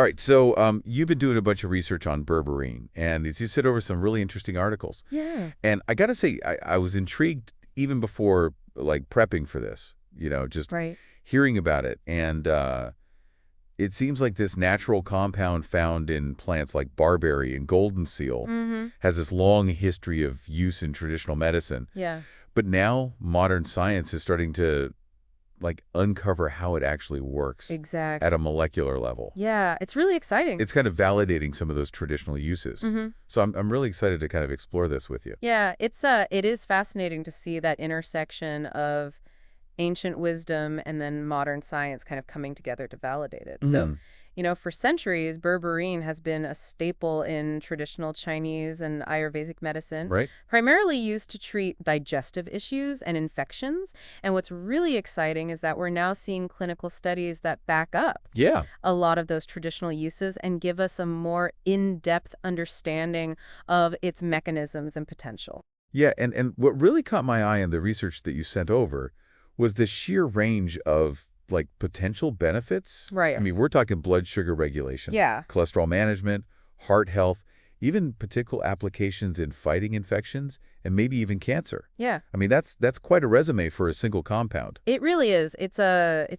All right, so you've been doing a bunch of research on berberine, and you sent over some really interesting articles. Yeah. And I got to say, I was intrigued even before, like, prepping for this, just Right. hearing about it. And it seems like this natural compound found in plants like barberry and golden seal Mm-hmm. has this long history of use in traditional medicine. Yeah. But now modern science is starting to, like, uncover how it actually works Exactly. at a molecular level. Yeah, it's really exciting. It's kind of validating some of those traditional uses. Mm-hmm. So I'm really excited to kind of explore this with you. Yeah, it is fascinating to see that intersection of ancient wisdom and then modern science kind of coming together to validate it. So, for centuries, berberine has been a staple in traditional Chinese and Ayurvedic medicine, Right? primarily used to treat digestive issues and infections. And what's really exciting is that we're now seeing clinical studies that back up Yeah. a lot of those traditional uses and give us a more in-depth understanding of its mechanisms and potential. Yeah, and what really caught my eye in the research that you sent over was the sheer range of, like, potential benefits. Right. I mean, we're talking blood sugar regulation, Yeah. cholesterol management, heart health, even particular applications in fighting infections, and maybe even cancer. Yeah. I mean, that's quite a resume for a single compound. It really is. It's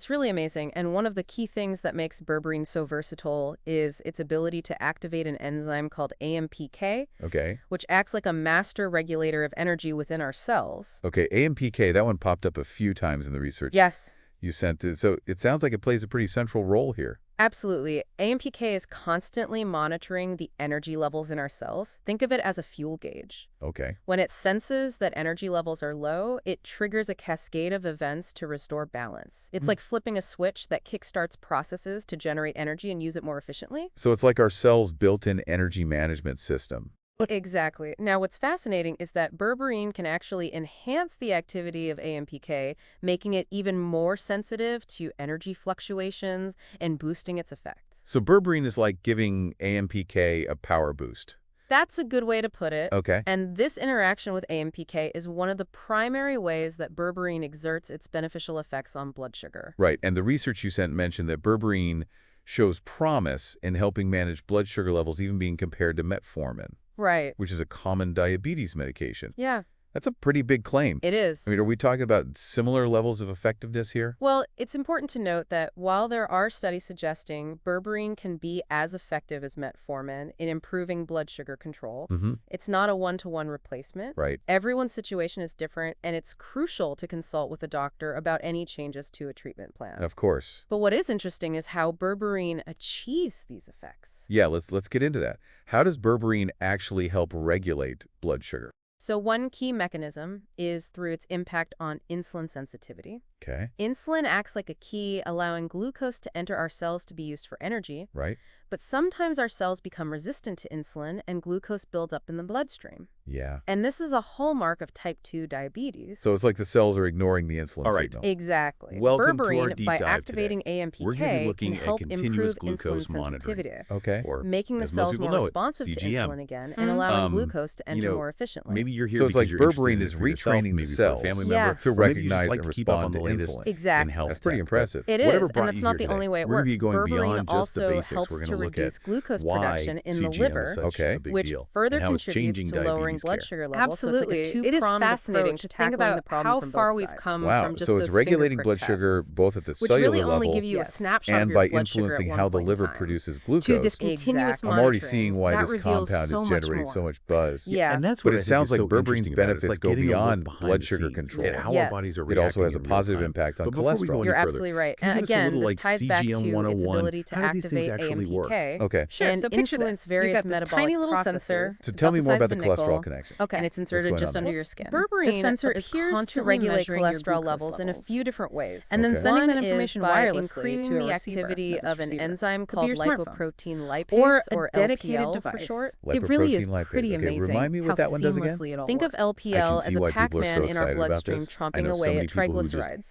really amazing. And one of the key things that makes berberine so versatile is its ability to activate an enzyme called AMPK, Okay. which acts like a master regulator of energy within our cells. Okay, AMPK, that one popped up a few times in the research Yes. you sent. So it sounds like it plays a pretty central role here. Absolutely. AMPK is constantly monitoring the energy levels in our cells. Think of it as a fuel gauge. Okay. When it senses that energy levels are low, it triggers a cascade of events to restore balance. It's like flipping a switch that kickstarts processes to generate energy and use it more efficiently. So it's like our cell's built-in energy management system. Exactly. Now, what's fascinating is that berberine can actually enhance the activity of AMPK, making it even more sensitive to energy fluctuations and boosting its effects. So berberine is like giving AMPK a power boost. That's a good way to put it. Okay. And this interaction with AMPK is one of the primary ways that berberine exerts its beneficial effects on blood sugar. Right. And the research you sent mentioned that berberine shows promise in helping manage blood sugar levels, even being compared to metformin, Right. which is a common diabetes medication. Yeah, That's a pretty big claim. it is. I mean, are we talking about similar levels of effectiveness here? Well, it's important to note that while there are studies suggesting berberine can be as effective as metformin in improving blood sugar control, it's not a one-to-one replacement. Right. Everyone's situation is different, and it's crucial to consult with a doctor about any changes to a treatment plan. Of course. But what is interesting is how berberine achieves these effects. Yeah, let's get into that. How does berberine actually help regulate blood sugar? So one key mechanism is through its impact on insulin sensitivity. Okay. Insulin acts like a key, allowing glucose to enter our cells to be used for energy. Right. But sometimes our cells become resistant to insulin and glucose builds up in the bloodstream. Yeah. And this is a hallmark of type 2 diabetes. So it's like the cells are ignoring the insulin All right. signal. Exactly. Welcome to our Berberine, deep by dive activating today. AMPK, We're going to be looking can at help continuous improve glucose insulin monitoring. sensitivity, Okay. Or, making the as most cells people more know it, responsive to CGM. insulin again and allowing Um, glucose to enter more efficiently. Maybe you're here So it's because like you're interested berberine in it is for yourself, retraining the maybe for a cells family Yes. member, to or maybe you recognize just like and to keep up on respond the to latest insulin. Exactly. in health That's pretty tech. impressive. It Whatever is, and brought that's you not here the today? only way it We're works. gonna be going Berberine beyond just the also basics. helps We're to gonna look reduce at glucose why production in the CGM liver, is such Okay. a big which deal, further and how it's contributes changing to lowering diabetes blood care. sugar levels. Absolutely. So it's like a It is two-pronged fascinating approach to to think tackling about the problem how from far both we've sides. come Wow. from just So it's those regulating finger blood prick sugar tests, both at the which cellular really only level give you a Yes. snapshot of and your by blood sugar at influencing one how the point in liver time. produces To glucose. this continuous Exactly. I'm already monitoring, seeing why that this reveals compound so is much generating more. so much buzz. Yeah. And that's But what it I think sounds is like so berberines interesting about it. It's benefits like go getting a look beyond behind blood the sugar scenes control. and how Yes. our bodies are It reacting also has a in real positive time. impact on But before we go cholesterol. any You're further, absolutely right. can you And give us a again, little, this like, ties back to CGM its 101? ability to How do these things activate actually work? AMPK Okay. Sure. and So picture influence this. various You've got this metabolic tiny little processes. sensor. So It's tell me the more size about of the a nickel, cholesterol connection. Okay. and it's inserted going just on under there? your skin. Berberine The sensor is appears to constantly regulate measuring your cholesterol glucose levels in a levels. few different ways. And then Okay. sending that One is information by wirelessly increasing to a the receiver. activity Not this of an receiver. enzyme Could be called your smartphone. lipoprotein lipase, Or a or dedicated LPL device. for short. It really is Lipoprotein lipase. pretty Okay, amazing remind me what how that one does again? seamlessly it all Think of works. LPL see as a why people are so Pac-Man in our excited about bloodstream this. I chomping know so away many at people who just triglycerides.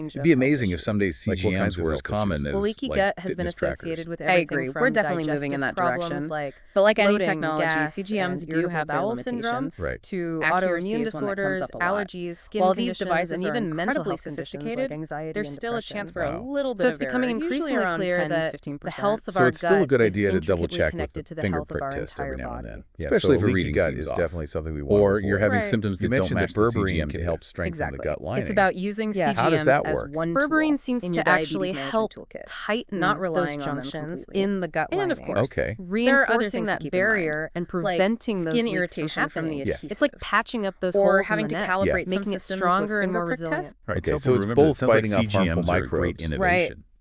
range It'd of be health amazing if issues. some days Like what CGMs kinds of were as health common issues? as Well, leaky like, gut has been fitness trackers. associated with I everything agree. from We're definitely moving in digestive that problems direction. like But like any bloating, technology, gas, CGMs and do irritable have their bowel limitations. syndrome, Right. to Accuracy autoimmune is one that comes disorders, up a lot. allergies, skin While these conditions, devices and are even mental incredibly health conditions sophisticated, like anxiety there's and still a depression. chance for a Wow. little bit So it's of becoming error, usually increasingly around clear 10 to that 15%. the health of So our it's still a gut good is idea to double intricately check with connected the to the finger health of prick our test entire every now and body. then. Yeah, Especially so if a leaky reading gut seems is off. definitely something we want to Or avoid. you're having Right. symptoms You that don't mentioned match that the berberine CGM can data. help strengthen Exactly. the gut lining. It's about using Yeah. CGMs How does that as work? one Berberine tool seems in to your diabetes actually management help toolkit, tighten not those relying on them junctions completely. in the gut lining. And of course, Okay. There are other reinforcing things to that keep in mind, barrier and like preventing those skin leaks irritation from the happening. Yeah. adhesive. It's like patching up those Or holes having in to the net, calibrate some making it systems stronger with and more finger prick resilient. tests. Right. Okay, It's so helpful it's to remember that both it sounds like fighting off harmful CGMs are a great microbes innovation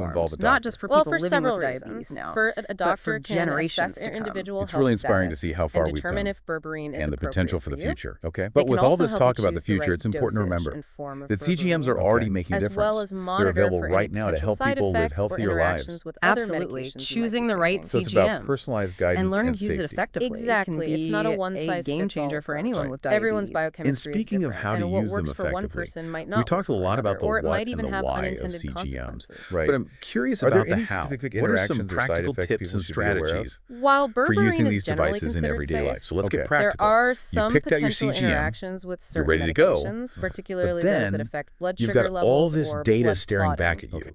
to involve a doctor? Not just for Well, people for living several with reasons. diabetes now, A doctor for can generations assess to their come. individual It's health really inspiring to status see how far and we've determine come. if berberine is And the potential for the appropriate future. you. Okay. They But can with all also this help talk you about the choose future, right it's important to dosage remember and form of that CGMs berberine, are already making a as difference. well as They're monitor available for any right now to potential help side people live effects or healthier interactions lives. with other Absolutely. medications you might Choosing be the right taking. So it's about CGM personalized guidance and learning and to use it safety. effectively Exactly. can It's not a be a one-size-fits-all game changer for approach. anyone with diabetes. Everyone's biochemistry And speaking is of different, how to and what use them works for one effectively, person might we not talked a work for lot another, about the or it what might and even the have why of unintended CGMs. consequences. Right. But I'm curious Are there about the any how. specific What are some interactions or side practical effects tips people and should be aware of? strategies While for berberine using is these generally devices in considered everyday safe, life? So let's Okay. get practical. there are You some picked out your potential CGM. interactions with certain ready to go. medications, particularly But those that then affect blood you've sugar got levels all this or data blood staring clotting. back at you.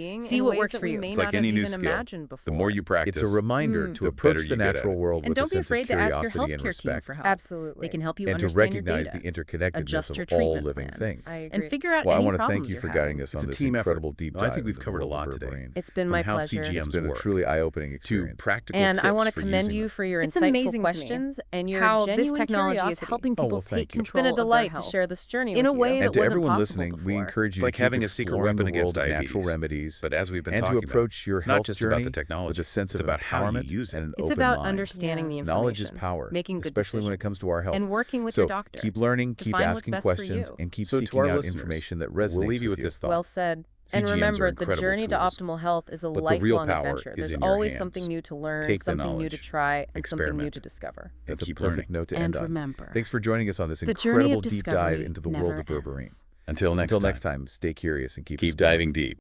being See in what ways works that for we you. may It's not like have any new even skill. imagined before. The more you practice, It's a reminder Mm. to the better approach you the get at natural it. world And with a don't be sense afraid of to ask your curiosity and healthcare team respect, for help. Absolutely. They can help you and to understand your recognize data, the interconnectedness adjust your of all treatment living plan, things. I agree. and figure out Well, I any want to thank problems you you're for having. guiding us It's on a this team effort. incredible deep No, I dive think we've into the covered a world lot of today. Berberine. It's been From my how pleasure. CGMs It's been a work truly eye-opening to experience. practical And I tips want to for commend using you them. for your It's insightful amazing to me questions and your how genuine this technology is curiosity. helping Oh, people well, take thank you. It's been control a of their delight to health share this journey in with a way you. that And to wasn't everyone possible listening, we before. encourage It's you like to keep having a secret exploring weapon the against world of natural diabetes. remedies But as we've been and to talking approach about, your it's not health just journey about the technology. with a sense It's of about how you empowerment use it. and an It's open about mind. understanding the information. Knowledge is power, making good especially when it comes decisions, to our health. and working with So your doctor. keep learning, to keep find what's asking best for questions, you. and keep So to seeking our out listeners, information that resonates we'll leave you with you. this thought. Well said. And CGMs are remember, the incredible journey to tools, optimal health is a but the real lifelong power adventure. is There's in your always hands. something new to learn, Take the something new to knowledge, try, and something new experiment, to discover. and That's a keep perfect learning. note to And end on. remember, Thanks for joining us on this the journey incredible of deep discovery dive into the never world of Berberine. ends. Until next Until time, next time, stay curious and keep keep exploring. diving deep.